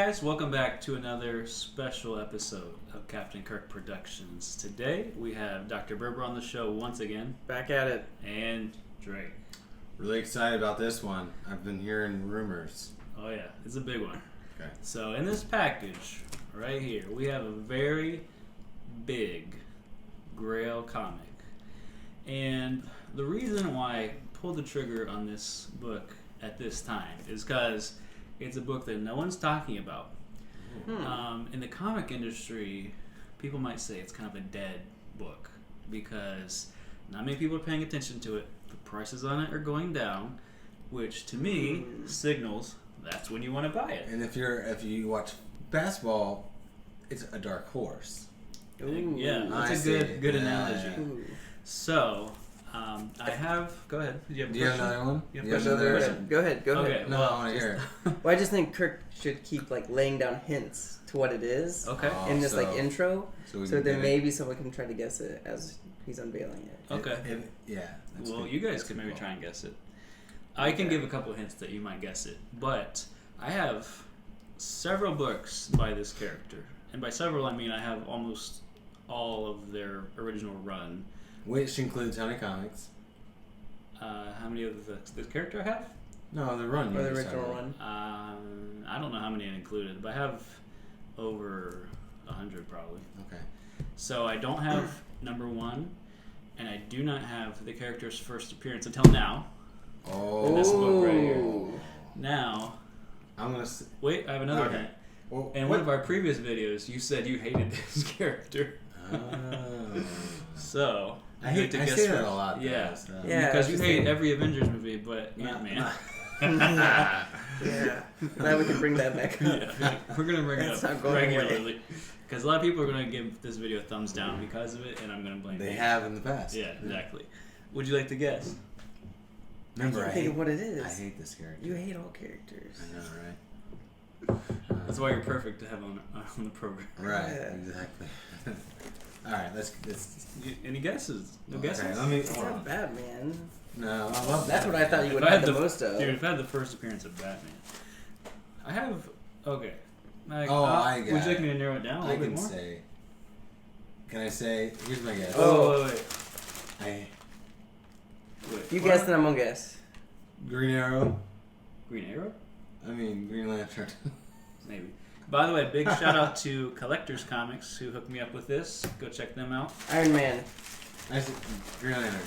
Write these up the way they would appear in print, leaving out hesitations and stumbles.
guys, welcome back to another special episode of Captain Kirk Productions. Today we have Dr. Berber on the show once again. Back at it. And Drake. Really excited about this one. I've been hearing rumors. Oh yeah, it's a big one. Okay. So in this package right here, we have a very big Grail comic. And the reason why I pulled the trigger on this book at this time is because it's a book that no one's talking about. In the comic industry, people might say it's kind of a dead book because not many people are paying attention to it. The prices on it are going down, which to me signals that's when you want to buy it. And if you watch basketball, it's a dark horse. Ooh, yeah, that's a good analogy. Ooh. So, I have. Go ahead. Do you have another one? Go ahead. Okay. No, I want to hear it. Well, I just think Kirk should keep laying down hints to what it is. Okay. In this intro, so then maybe it. someone can try to guess it as he's unveiling it. Okay. Well, you guys can maybe try and guess it. I can give a couple hints that you might guess it, but I have several books by this character, and by several I mean I have almost all of their original run. Which includes how many comics? How many of this character I have? No, the run. Or the original run. I don't know how many it included, but I have over 100 probably. Okay. So I don't have number one, and I do not have the character's first appearance until now. Oh. In this book right here. Now, I'm gonna wait. I have another hint. Well, in one of our previous videos, you said you hated this character. Oh. So I say that a lot. Yeah, yeah. Because you hate every Avengers movie, but Ant-Man. Yeah. Now we can bring that back up. Yeah, we're gonna bring it up regularly. Because a lot of people are gonna give this video a thumbs down because of it, and I'm gonna blame. They have in the past. Yeah, exactly. Would you like to guess? Remember, I hate what it is. I hate this character. You hate all characters. I know, right? That's why you're perfect to have on the program. Right, exactly. All right, let's any guesses? No guesses? Okay, It's not Batman. No, I love That's Batman. what I thought you would have the most of. Dude, if I had the first appearance of Batman, I have. Okay. I got would you like me to narrow it down a little bit more? Can I say? Here's my guess. Oh, wait. You guess, then I'm gonna guess. Green Arrow. Green Arrow? I mean, Green Lantern. Maybe. By the way, big shout out to Collectors Comics who hooked me up with this. Go check them out. Iron Man. I said Green Lantern.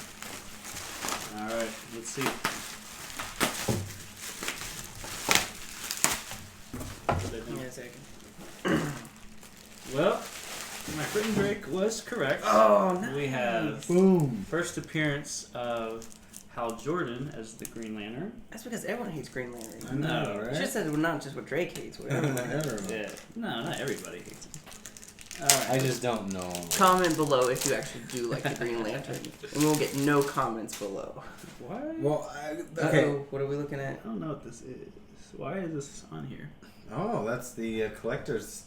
All right, let's see. Give me a second. Well, my friend Drake was correct. Oh, nice. We have Boom. first appearance of Hal Jordan as the Green Lantern. That's because everyone hates Green Lantern. I know, right? It's just that not just what Drake hates. What everyone hates. Yeah. No, not everybody hates him. All right. I just don't know. Comment below if you actually do like the Green Lantern, and we'll get no comments below. What? Well, okay. What are we looking at? I don't know what this is. Why is this on here? Oh, that's the collector's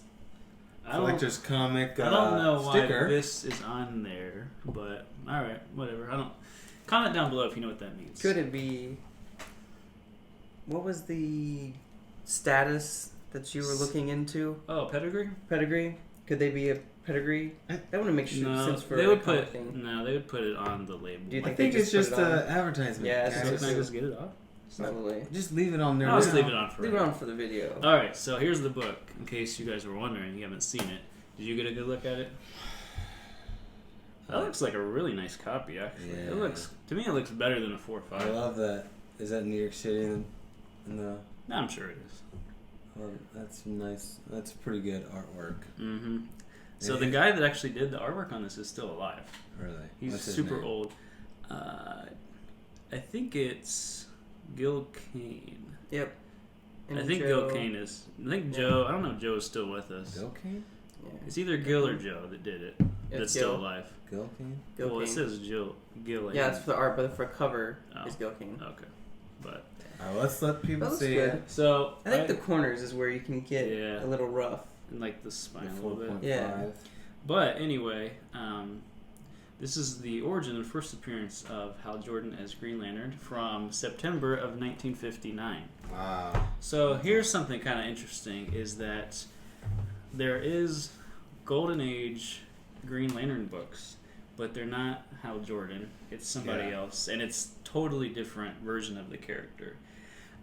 comic I don't know sticker. why this is on there, but all right, whatever. I don't. Comment down below if you know what that means. Could it be? What was the status that you were looking into? Oh, pedigree. Pedigree? Could they be a pedigree? That wouldn't make sense for they a would comic put thing. No, they would put it on the label. Do you I think think they it's just put it on? an advertisement. Yeah, So can I just get it off? Probably. Just leave it on there. I'll just leave it on for Leave it on for the video. All right, so here's the book. In case you guys were wondering, you haven't seen it. Did you get a good look at it? That looks like a really nice copy, actually. Yeah. It looks, to me, it looks better than a 4.5. I love that. Is that New York City? In the... No, I'm sure it is. Well, that's nice. That's pretty good artwork. Mm-hmm. So the guy that actually did the artwork on this is still alive. Really? He's What's his super name? old. I think it's Gil Kane. Yep. I think Gil Kane is. I think Joe. I don't know if Joe is still with us. Gil Kane? Yeah. It's either Gil or Joe that did it. Yeah, That's Gil. still alive. Gil Kane? Gil Well, it Kane. says Gil. Yeah, it's for the art, but for cover Oh. is Gil Kane. Okay, but All right, let's let people That looks see good. it. so I think the corners is where you can get Yeah. a little rough. and like the spine The a little bit. 4.5. Yeah. But anyway, This is the origin and first appearance of Hal Jordan as Green Lantern from September of 1959. Wow. So here's something kind of interesting is that there is Golden Age Green Lantern books, but they're not Hal Jordan. It's somebody else, and it's totally different version of the character.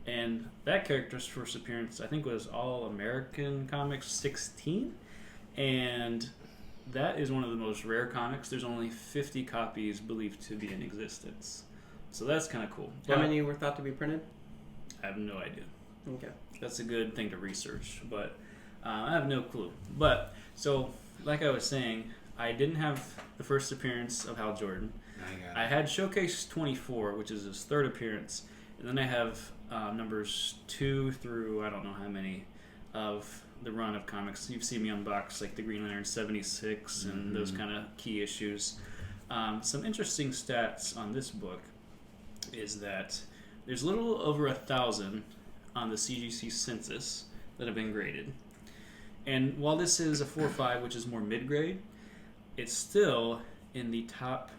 And that character's first appearance, I think, was All American Comics 16, and that is one of the most rare comics. There's only 50 copies believed to be in existence. So that's kind of cool. How many were thought to be printed? I have no idea. Okay. That's a good thing to research, but I have no clue. But, so, like I was saying, I didn't have the first appearance of Hal Jordan. I had Showcase 24, which is his third appearance, and then I have numbers 2 through I don't know how many of the run of comics. You've seen me unbox like the Green Lantern 76 and those kind of key issues. Some interesting stats on this book is that there's a little over 1,000 on the CGC census that have been graded. And while this is a 4.5, which is more mid-grade, it's still in the top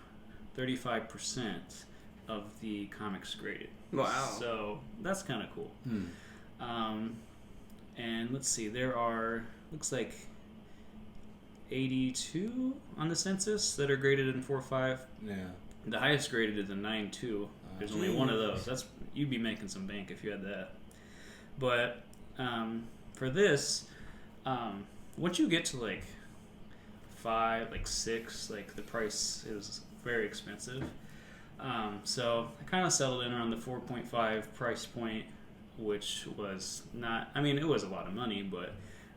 35% of the comics graded. Wow. So that's kind of cool. And let's see, there are, looks like 82 on the census that are graded in 4.5. Yeah. The highest graded is a 9.2. There's only one of those. That's you'd be making some bank if you had that. But for this, once you get to like 5, like 6, like the price is very expensive. So I kind of settled in around the 4.5 price point, which was not, I mean, it was a lot of money, but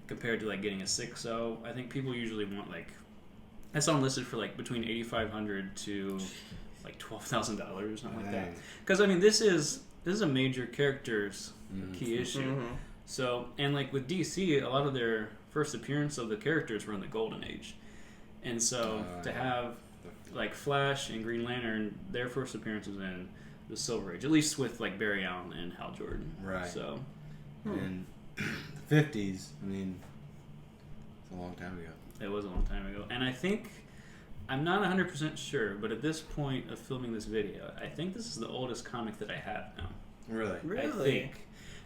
compared to like getting a 6.0, I think people usually want like, I saw them listed for like between $8,500 to like $12,000 or something like that. Because I mean, this is a major character's key issue. So, and like with DC, a lot of their first appearance of the characters were in the Golden Age. And so to have like Flash and Green Lantern, their first appearance was in the Silver Age, at least with like Barry Allen and Hal Jordan. Right. So, in the 50s, I mean, it's a long time ago. it was a long time ago. And I think, I'm not 100% sure, but at this point of filming this video, I think this is the oldest comic that I have now. Really? I think.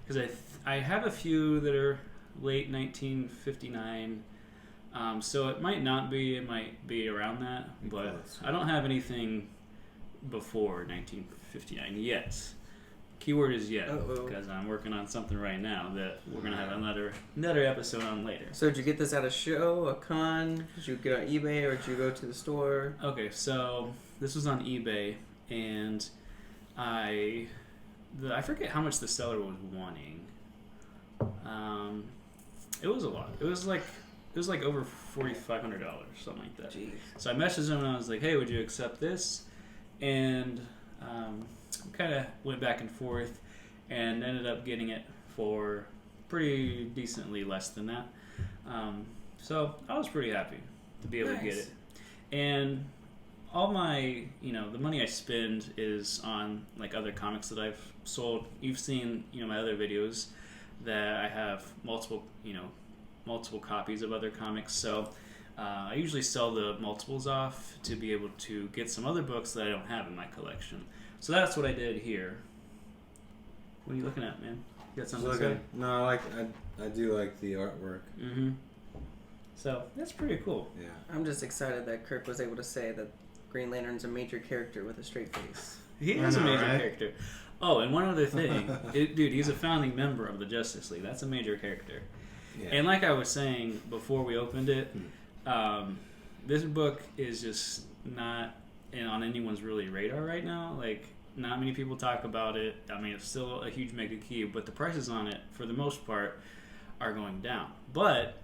Because I have a few that are late 1959. So it might not be, it might be around that, but I don't have anything before 1959 yet. Keyword is yet, because I'm working on something right now that we're going to have another episode on later. So did you get this at a show, a con? Did you get on eBay or did you go to the store? Okay, so this was on eBay, and I forget how much the seller was wanting. It was a lot. It was like over $4,500, something like that. Jeez. So I messaged him and I was like, "Hey, would you accept this?" And kind of went back and forth, and ended up getting it for pretty decently less than that. So I was pretty happy to be able to get it. And all my, the money I spend is on like other comics that I've sold. You've seen, my other videos that I have multiple copies of other comics. So I usually sell the multiples off to be able to get some other books that I don't have in my collection. So that's what I did here. What are you looking at, man? You got something to say? No, I do like the artwork. Mm-hmm. So that's pretty cool. Yeah. I'm just excited that Kirk was able to say that Green Lantern's a major character with a straight face. He is a major character. Oh, and one other thing. Dude, he's a founding member of the Justice League. That's a major character. Yeah. And like I was saying before we opened it, this book is just not on anyone's really radar right now. Like, not many people talk about it. I mean, it's still a huge mega key, but the prices on it, for the most part, are going down. But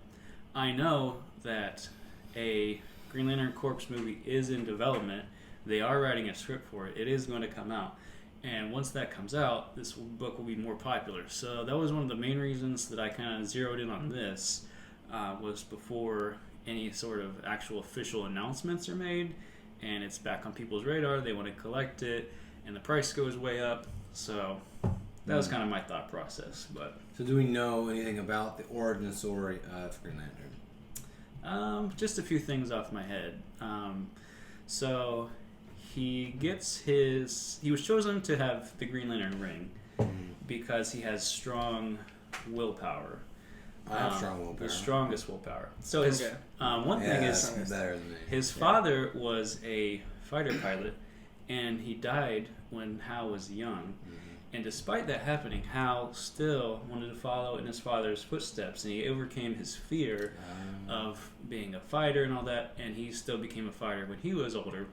I know that a Green Lantern Corps movie is in development. They are writing a script for it. It is going to come out. And once that comes out, this book will be more popular. So that was one of the main reasons that I kind of zeroed in on this, was before any sort of actual official announcements are made, and it's back on people's radar. They want to collect it, and the price goes way up. So that was kind of my thought process. But so do we know anything about the origin story of Green Lantern? Just a few things off my head. So he was chosen to have the Green Lantern ring because he has strong willpower. I have strong willpower. The strongest willpower. So his one thing is that's better than me. his father was a fighter pilot, and he died when Hal was young. And despite that happening, Hal still wanted to follow in his father's footsteps, and he overcame his fear of being a fighter and all that, and he still became a fighter when he was older.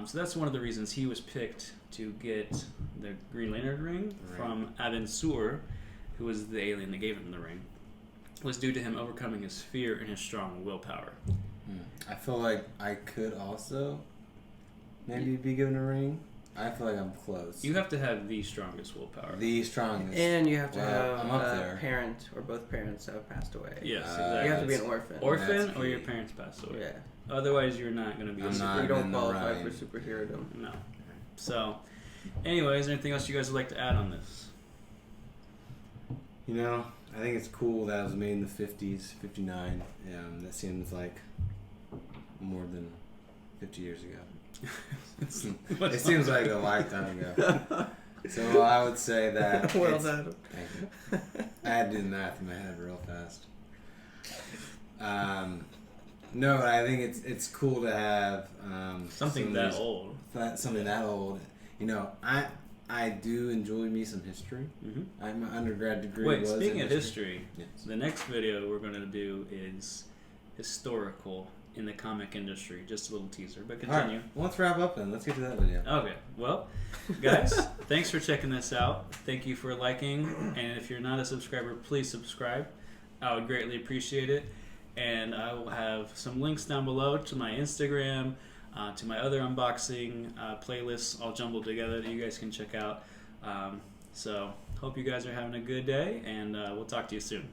So that's one of the reasons he was picked to get the Green Lantern ring from Abin Sur, who was the alien that gave him the ring, was due to him overcoming his fear and his strong willpower. I feel like I could also maybe be given a ring. I feel like I'm close. You have to have the strongest willpower. The strongest. And you have to I'm up have there. a parent or both parents have passed away. Yes, You exactly. have to be an orphan. Orphan That's or your key. parents passed away. Yeah. Otherwise, you're not going to be a I'm super. not. You don't in the qualify running. for superhero. No. So, anyways, is there anything else you guys would like to add on this? You know, I think it's cool that it was made in the 50s, 59. That seems like more than 50 years ago. It seems like a lifetime ago. So I would say that. Well done. Thank you. I had to do the math in my head real fast. No, I think it's cool to have Something that old. Something that old. You know, I do enjoy me some history. Mm-hmm. My undergrad degree Wait, was speaking in of history, Yes. the next video we're going to do is historical in the comic industry. Just a little teaser, but All right, continue. well, let's wrap up then. Let's get to that video. Okay, well, guys, thanks for checking this out. Thank you for liking, and if you're not a subscriber, please subscribe. I would greatly appreciate it. And I will have some links down below to my Instagram, to my other unboxing playlists all jumbled together that you guys can check out. So hope you guys are having a good day, and we'll talk to you soon.